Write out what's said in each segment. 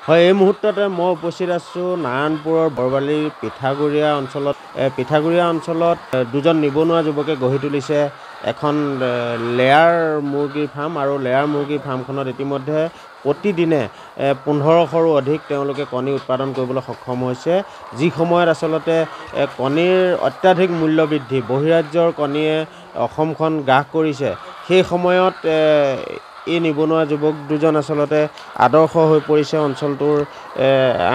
হয়, এই মুহূৰ্ততে মই উপস্থিত আছোঁ নাৰায়ণপুৰৰ বৰবালিৰ পিঠাগুৰিয়া অঞ্চলত দুজন নিবনুৱা যুৱকে গঢ়ি তুলিছে এখন লেয়াৰ মুৰ্গীৰ ফাৰ্ম আৰু লেয়াৰ মুৰ্গীৰ ফাৰ্মখনত ইতিমধ্যে প্ৰতিদিনে 1500ৰো অধিক তেওঁলোকে কণী উৎপাদন কৰিবলৈ সক্ষম হৈছে। যি সময়ত আচলতে কণীৰ অত্যাধিক মূল্য বৃদ্ধি, বহিৰাজ্যৰ কণীয়ে অসমখন গ্ৰাস কৰিছে, সেই সময়ত এই নিবনুৱা যুৱক দুজন আচলতে আদৰ্শ হৈ পৰিছে অঞ্চলটোৰ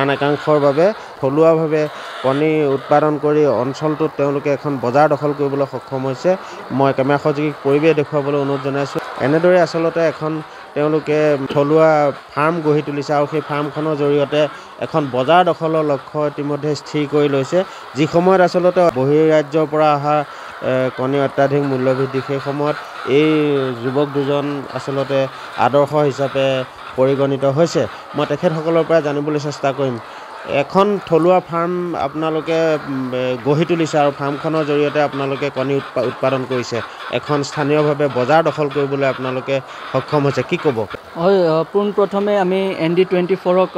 আন একাংশৰ বাবে। থলুৱাভাৱে কণী উৎপাদন কৰি অঞ্চলটোত তেওঁলোকে এখন বজাৰ দখল কৰিবলৈ সক্ষম হৈছে। মই কেমেৰা সহযোগীক পৰিৱেশ দেখুৱাবলৈ অনুৰোধ জনাইছোঁ। এনেদৰে আচলতে এখন তেওঁলোকে থলুৱা ফাৰ্ম গঢ়ি তুলিছে আৰু সেই ফাৰ্মখনৰ জৰিয়তে এখন বজাৰ দখলৰ লক্ষ্য ইতিমধ্যে স্থিৰ কৰি লৈছে। যি সময়ত আচলতে বহিৰাজ্যৰ পৰা অহা কণী অত্যাধিক মূল্যবৃদ্ধি, সেই সময়ত এই যুৱক দুজন আচলতে আদৰ্শ হিচাপে পৰিগণিত হৈছে। মই তেখেতসকলৰ পৰা জানিবলৈ চেষ্টা কৰিম। এখন থলুৱা ফাৰ্ম আপোনালোকে গঢ়ি তুলিছে আৰু ফাৰ্মখনৰ জৰিয়তে আপোনালোকে কণী উৎপাদন কৰিছে, এখন স্থানীয়ভাৱে বজাৰ দখল কৰিবলৈ আপোনালোকে সক্ষম হৈছে, কি ক'ব? হয়, পোনপ্ৰথমে আমি ND24ক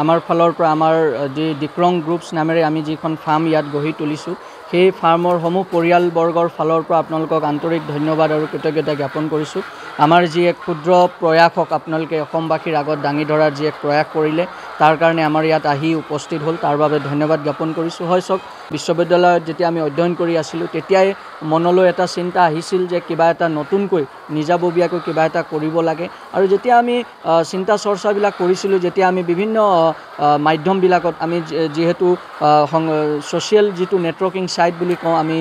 আমাৰ ফালৰ পৰা আমাৰ যি ডিক্ৰং গ্ৰুপছ নামেৰে আমি যিখন ফাৰ্ম ইয়াত গঢ়ি তুলিছোঁ, সেই ফাৰ্মৰ সমূহ পৰিয়ালবৰ্গৰ ফালৰ পৰা আপোনালোকক আন্তৰিক ধন্যবাদ আৰু কৃতজ্ঞতা জ্ঞাপন কৰিছোঁ। আমাৰ যি এক ক্ষুদ্ৰ প্ৰয়াসক আপোনালোকে অসমবাসীৰ আগত দাঙি ধৰাৰ যি এক প্ৰয়াস কৰিলে, তাৰ কাৰণে আমাৰ ইয়াত আহি উপস্থিত হ'ল, তাৰ বাবে ধন্যবাদ জ্ঞাপন কৰিছোঁ। হয়, চাওক, বিশ্ববিদ্যালয়ত যেতিয়া আমি অধ্যয়ন কৰি আছিলোঁ তেতিয়াই মনলৈ এটা চিন্তা আহিছিল যে কিবা এটা নতুনকৈ নিজাববীয়াকৈ কিবা এটা কৰিব লাগে। আৰু যেতিয়া আমি চিন্তা চৰ্চাবিলাক কৰিছিলোঁ, যেতিয়া আমি বিভিন্ন মাধ্যমবিলাকত আমি যিহেতু ছ'চিয়েল যিটো নেটৱৰ্কিং ছাইট বুলি কওঁ, আমি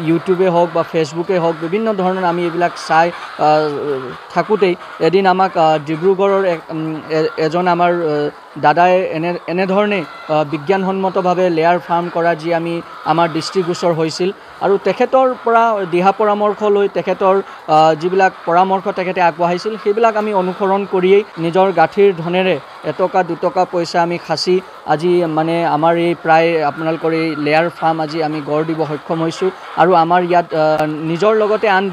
ইউটিউবে হওক বা ফেচবুকে হওক, বিভিন্ন ধৰণৰ আমি এইবিলাক চাই থাকোঁতেই এদিন আমাক ডিব্ৰুগড়ৰ এজন আমাৰ দাদাই এনেধৰণে বিজ্ঞানসন্মতভাৱে লেয়াৰ ফাৰ্ম কৰা যি আমাৰ দৃষ্টিগোচৰ হৈছিল আৰু তেখেতৰ পৰা দিহা পৰামৰ্শ লৈ তেখেতৰ যিবিলাক পৰামৰ্শ তেখেতে আগবঢ়াইছিল, সেইবিলাক আমি অনুসৰণ কৰিয়েই নিজৰ গাঁঠিৰ ধনেৰে এটকা দুটকা পইচা আমি সাঁচি আজি মানে আমাৰ এই প্ৰায় আপোনালোকৰ এই লেয়াৰ ফাৰ্ম আজি আমি গঢ় দিব সক্ষম হৈছোঁ। আৰু আমাৰ ইয়াত নিজৰ লগতে আন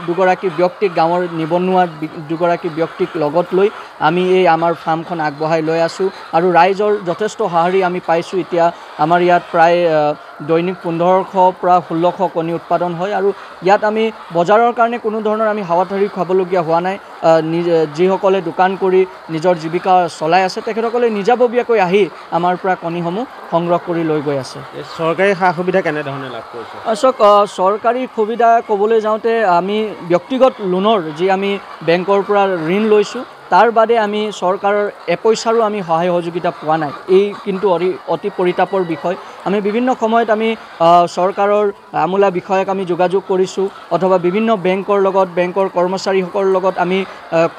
দুগৰাকী ব্যক্তিক, গাঁৱৰ নিবনুৱা দুগৰাকী ব্যক্তিক লগত লৈ আমি এই আমাৰ ফাৰ্মখন আগবঢ়াই লৈ আছোঁ আৰু ৰাইজৰ যথেষ্ট সঁহাৰি আমি পাইছোঁ। এতিয়া আমাৰ ইয়াত প্ৰায় দৈনিক 1500 পৰা 1600 কণী উৎপাদন হয় আৰু ইয়াত আমি বজাৰৰ কাৰণে কোনো ধৰণৰ আমি হাৱাথাৰি খাবলগীয়া হোৱা নাই। যিসকলে দোকান কৰি নিজৰ জীৱিকা চলাই আছে, তেখেতসকলে নিজাববীয়াকৈ আহি আমাৰ পৰা কণীসমূহ সংগ্ৰহ কৰি লৈ গৈ আছে। চৰকাৰী সা সুবিধা কেনেধৰণে লাভ কৰিছে? চাওক, চৰকাৰী সুবিধা ক'বলৈ যাওঁতে আমি ব্যক্তিগত লোনৰ যি আমি বেংকৰ পৰা ঋণ লৈছোঁ, তাৰ বাদে আমি চৰকাৰৰ এপইচাৰো আমি সহায় সহযোগিতা পোৱা নাই। এই কিন্তু অতি পৰিতাপৰ বিষয়। আমি বিভিন্ন সময়ত আমি চৰকাৰৰ আমোলা বিষয়াক আমি যোগাযোগ কৰিছোঁ অথবা বিভিন্ন বেংকৰ লগত, বেংকৰ কৰ্মচাৰীসকলৰ লগত আমি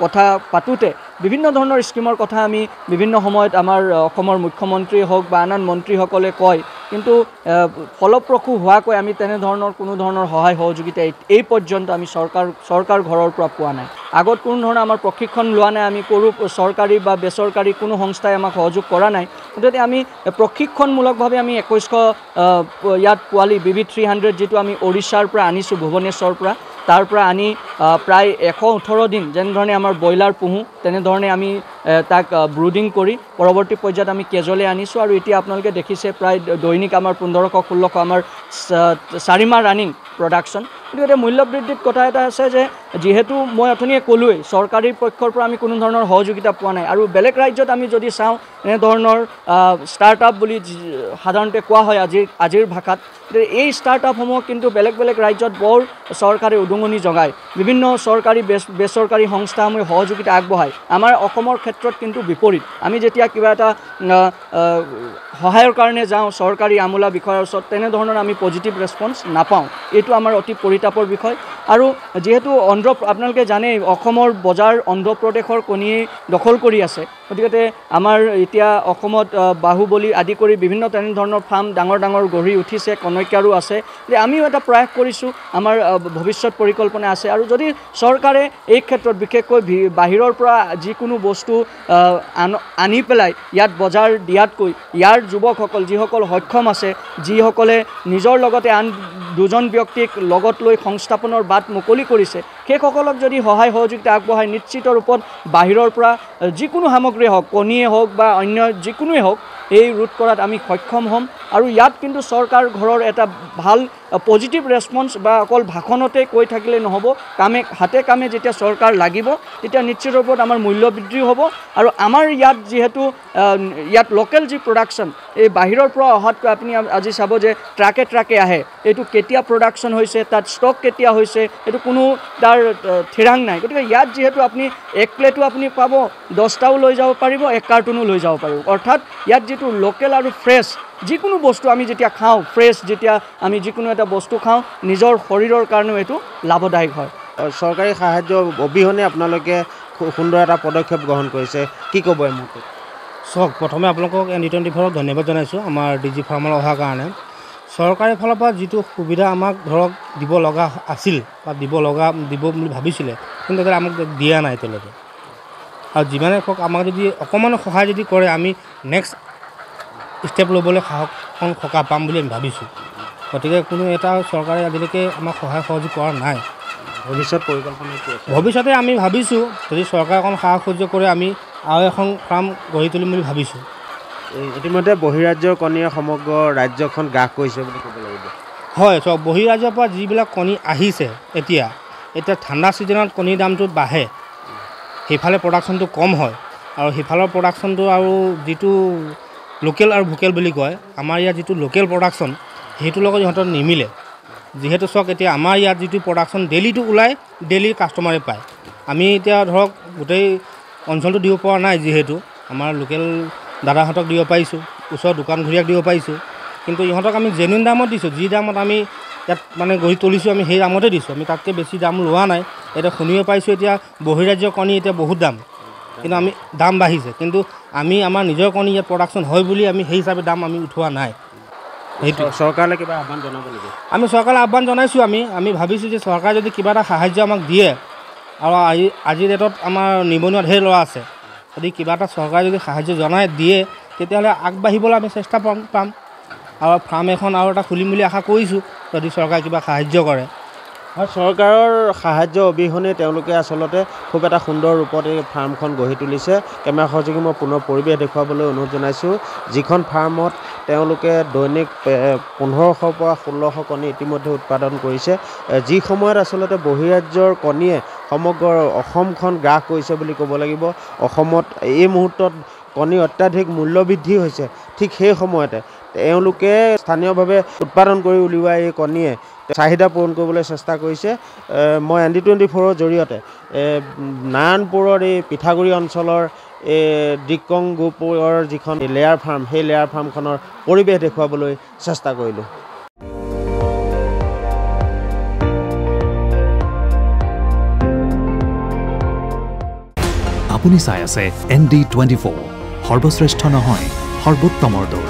কথা পাতোঁতে বিভিন্ন ধৰণৰ স্কিমৰ কথা আমি বিভিন্ন সময়ত আমাৰ অসমৰ মুখ্যমন্ত্ৰী হওক বা আন মন্ত্ৰীসকলে কয়, কিন্তু ফলপ্ৰসূ হোৱাকৈ আমি তেনেধৰণৰ কোনো ধৰণৰ সহায় সহযোগিতা এই পৰ্যন্ত আমি চৰকাৰ ঘৰৰ পৰা পোৱা নাই। আগত কোনো ধৰণৰ আমাৰ প্ৰশিক্ষণ লোৱা নাই, আমি চৰকাৰী বা বেচৰকাৰী কোনো সংস্থাই আমাক সহযোগ কৰা নাই। গতিকে আমি প্ৰশিক্ষণমূলকভাৱে আমি 2100 ইয়াত পোৱালি BB300 যিটো আমি উৰিষ্যাৰ পৰা আনিছোঁ, ভুৱনেশ্বৰৰ পৰা, তাৰ পৰা আনি প্ৰায় 118 দিন যেনেধৰণে আমাৰ ব্ৰইলাৰ পুহোঁ তেনেধৰণে আমি তাক ব্ৰুডিং কৰি পৰৱৰ্তী পৰ্যায়ত আমি কেজলৈ আনিছোঁ। আৰু এতিয়া আপোনালোকে দেখিছে প্ৰায় দৈনিক আমাৰ 1500-1600 আমাৰ 4 মাহ ৰানিং প্ৰডাকশ্যন। গতিকে মূল্য বৃদ্ধিত কথা এটা আছে যে যিহেতু মই অথনিয়ে ক'লোৱেই, চৰকাৰী পক্ষৰ পৰা আমি কোনো ধৰণৰ সহযোগিতা পোৱা নাই। আৰু বেলেগ ৰাজ্যত আমি যদি চাওঁ, এনেধৰণৰ ষ্টাৰ্টআপ বুলি সাধাৰণতে কোৱা হয় আজিৰ ভাষাত, এই ষ্টাৰ্টআপসমূহ কিন্তু বেলেগ বেলেগ ৰাজ্যত বৰ চৰকাৰে উদঙনি জগায়, বিভিন্ন চৰকাৰী বেচৰকাৰী সংস্থাসমূহে সহযোগিতা আগবঢ়ায়। আমাৰ অসমৰ ক্ষেত্ৰত কিন্তু বিপৰীত। আমি যেতিয়া কিবা এটা সহায়ৰ কাৰণে যাওঁ চৰকাৰী আমোলা বিষয়ৰ ওচৰত, তেনেধৰণৰ আমি পজিটিভ ৰেছপন্স নাপাওঁ। এইটো আমাৰ অতি পৰিতাপৰ বিষয়। আৰু যিহেতু আপোনালোকে জানেই অসমৰ বজাৰ অন্ধ্ৰপ্ৰদেশৰ কণীয়ে দখল কৰি আছে, গতিকে আমাৰ এতিয়া অসমত বাহুবলী আদি কৰি বিভিন্ন তেনেধৰণৰ ফাৰ্ম ডাঙৰ ডাঙৰ গঢ়ি উঠিছে, কনৈক্যাৰো আছে। যে আমিও এটা প্ৰয়াস কৰিছোঁ, আমাৰ ভৱিষ্যত পৰিকল্পনা আছে। আৰু যদি চৰকাৰে এই ক্ষেত্ৰত বিশেষকৈ বাহিৰৰ পৰা যিকোনো বস্তু আনি পেলাই ইয়াত বজাৰ দিয়াতকৈ ইয়াৰ যুৱকসকল যিসকল সক্ষম আছে, যিসকলে নিজৰ লগতে আন দুজন ব্যক্তিক লগত লৈ সংস্থাপনৰ বাট মুকলি কৰিছে সেইসকলক যদি সহায় সহযোগিতা আগবঢ়ায় নিশ্চিত ৰূপত বাহিৰৰ পৰা যিকোনো সামগ্ৰী হওক কণীয়ে হওক বা অন্য যিকোনোৱে হওক এই ৰোধ কৰাত আমি সক্ষম হ'ম আৰু ইয়াত কিন্তু চৰকাৰ ঘৰৰ এটা ভাল পজিটিভ ৰেছপন্স বা অকল ভাষণতে কৈ থাকিলে নহ'ব কামে হাতে কামে যেতিয়া চৰকাৰ লাগিব তেতিয়া নিশ্চিত ৰূপত আমাৰ মূল্য বৃদ্ধি হ'ব আৰু আমাৰ ইয়াত যিহেতু ইয়াত লোকেল যি প্ৰডাকশ্যন এই বাহিৰৰ পৰা অহাতকৈ আপুনি আজি চাব যে ট্ৰাকে ট্ৰাকে আহে এইটো কেতিয়া প্ৰডাকশ্যন হৈছে তাত ষ্টক কেতিয়া হৈছে এইটো কোনো তাৰ ঠিৰাং নাই গতিকে ইয়াত যিহেতু আপুনি এক প্লেটো আপুনি পাব 10টাও লৈ যাব পাৰিব 1 কাৰ্টুনো লৈ যাব পাৰিব অৰ্থাৎ ইয়াত যিটো লোকেল আৰু ফ্ৰেছ যিকোনো বস্তু আমি যেতিয়া খাওঁ ফ্ৰেছ যেতিয়া আমি যিকোনো এটা বস্তু খাওঁ নিজৰ শৰীৰৰ কাৰণেও এইটো লাভদায়ক হয় চৰকাৰী সাহায্য অবিহনে আপোনালোকে সুন্দৰ এটা পদক্ষেপ গ্ৰহণ কৰিছে কি ক'ব এই মুহূৰ্তত চাওক প্ৰথমে আপোনালোকক N24ক ধন্যবাদ জনাইছোঁ আমাৰ DG ফাৰ্মলৈ অহাৰ কাৰণে চৰকাৰী ফালৰ পৰা যিটো সুবিধা আমাক ধৰক দিব লগা আছিল বা দিব বুলি ভাবিছিলে কিন্তু আমাক দিয়া নাই এতিয়ালৈকে আৰু যিমানে হওক আমাক যদি অকণমান সহায় যদি কৰে আমি নেক্সট ষ্টেপ ল'বলৈ সাহসখন সকাহ পাম বুলি আমি ভাবিছোঁ গতিকে কোনো এটা চৰকাৰে আজিলৈকে আমাক সহায় সহযোগ কৰা নাই ভৱিষ্যত পৰিকল্পনা কি আছে ভৱিষ্যতে আমি ভাবিছোঁ যদি চৰকাৰে অকণ সাহস সহযোগ কৰে আমি আৰু এখন ফাৰ্ম গঢ়ি তুলিম বুলি ভাবিছোঁ ইতিমধ্যে বহিৰাজ্যৰ কণীয়ে সমগ্ৰ ৰাজ্যখন গ্ৰাস কৰিছে বুলি ক'ব লাগিব হয় চব বহিৰাজ্যৰ পৰা যিবিলাক কণী আহিছে এতিয়া ঠাণ্ডা ছিজনত কণীৰ দামটো বাঢ়ে সেইফালে প্ৰডাকশ্যনটো কম হয় আৰু সেইফালৰ প্ৰডাকশ্যনটো আৰু যিটো লোকেল আৰু ভোকেল বুলি কয় আমাৰ ইয়াত যিটো লোকেল প্ৰডাকশ্যন সেইটোৰ লগত ইহঁতৰ নিমিলে যিহেতু চাওক এতিয়া আমাৰ ইয়াত যিটো প্ৰডাকশ্যন ডেইলিটো ওলায় ডেইলি কাষ্টমাৰে পায় আমি এতিয়া ধৰক গোটেই অঞ্চলটো দিব পৰা নাই যিহেতু আমাৰ লোকেল দাদাহঁতক দিব পাৰিছোঁ ওচৰৰ দোকান ঘূৰিয়াক দিব পাৰিছোঁ কিন্তু ইহঁতক আমি জেনুইন দামত দিছোঁ যি দামত আমি ইয়াত মানে গঢ়ি তুলিছোঁ আমি সেই দামতে দিছোঁ আমি তাতকৈ বেছি দাম লোৱা নাই এতিয়া শুনিব পাৰিছোঁ এতিয়া বহিৰাজ্যৰ কণী এতিয়া বহুত দাম কিন্তু আমি দাম বাঢ়িছে কিন্তু আমি আমাৰ নিজৰ কণী ইয়াত প্ৰডাকশ্যন হয় বুলি আমি সেই হিচাপে দাম আমি উঠোৱা নাই সেইটো চৰকাৰলৈ কিবা আহ্বান জনাব নেকি আমি চৰকাৰলৈ আহ্বান জনাইছোঁ আমি ভাবিছোঁ যে চৰকাৰে যদি কিবা এটা সাহায্য আমাক দিয়ে আৰু আজিৰ ডেটত আমাৰ নিবনুৱা ঢেৰ ল'ৰা আছে যদি কিবা এটা চৰকাৰে যদি সাহায্য জনাই দিয়ে তেতিয়াহ'লে আগবাঢ়িবলৈ আমি চেষ্টা পাম আৰু ফাৰ্ম এখন আৰু এটা খুলিম বুলি আশা কৰিছোঁ যদি চৰকাৰে কিবা সাহায্য কৰে হয় চৰকাৰৰ সাহায্য অবিহনে তেওঁলোকে আচলতে খুব এটা সুন্দৰ ৰূপত এই ফাৰ্মখন গঢ়ি তুলিছে কেমেৰা সহযোগী মই পুনৰ পৰিৱেশ দেখুৱাবলৈ অনুৰোধ জনাইছোঁ যিখন ফাৰ্মত তেওঁলোকে দৈনিক 1500 পৰা 1600 কণী ইতিমধ্যে উৎপাদন কৰিছে যি সময়ত আচলতে বহিৰাজ্যৰ কণীয়ে সমগ্ৰ অসমখন গ্ৰাস কৰিছে বুলি ক'ব লাগিব অসমত এই মুহূৰ্তত কণী অত্যাধিক মূল্যবৃদ্ধি হৈছে ঠিক সেই সময়তে তেওঁলোকে স্থানীয়ভাৱে উৎপাদন কৰি উলিওৱা এই কণীয়ে চাহিদা পূৰণ কৰিবলৈ চেষ্টা কৰিছে মই ND24ৰ জৰিয়তে নাৰায়ণপুৰৰ এই পিঠাগুৰি অঞ্চলৰ এই দিকং গোপুৰৰ যিখন লেয়াৰ ফাৰ্ম সেই লেয়াৰ ফাৰ্মখনৰ পৰিৱেশ দেখুৱাবলৈ চেষ্টা কৰিলোঁ আপুনি চাই আছে ND24 সৰ্বশ্ৰেষ্ঠ নহয় সৰ্বোত্তমৰ দৌৰ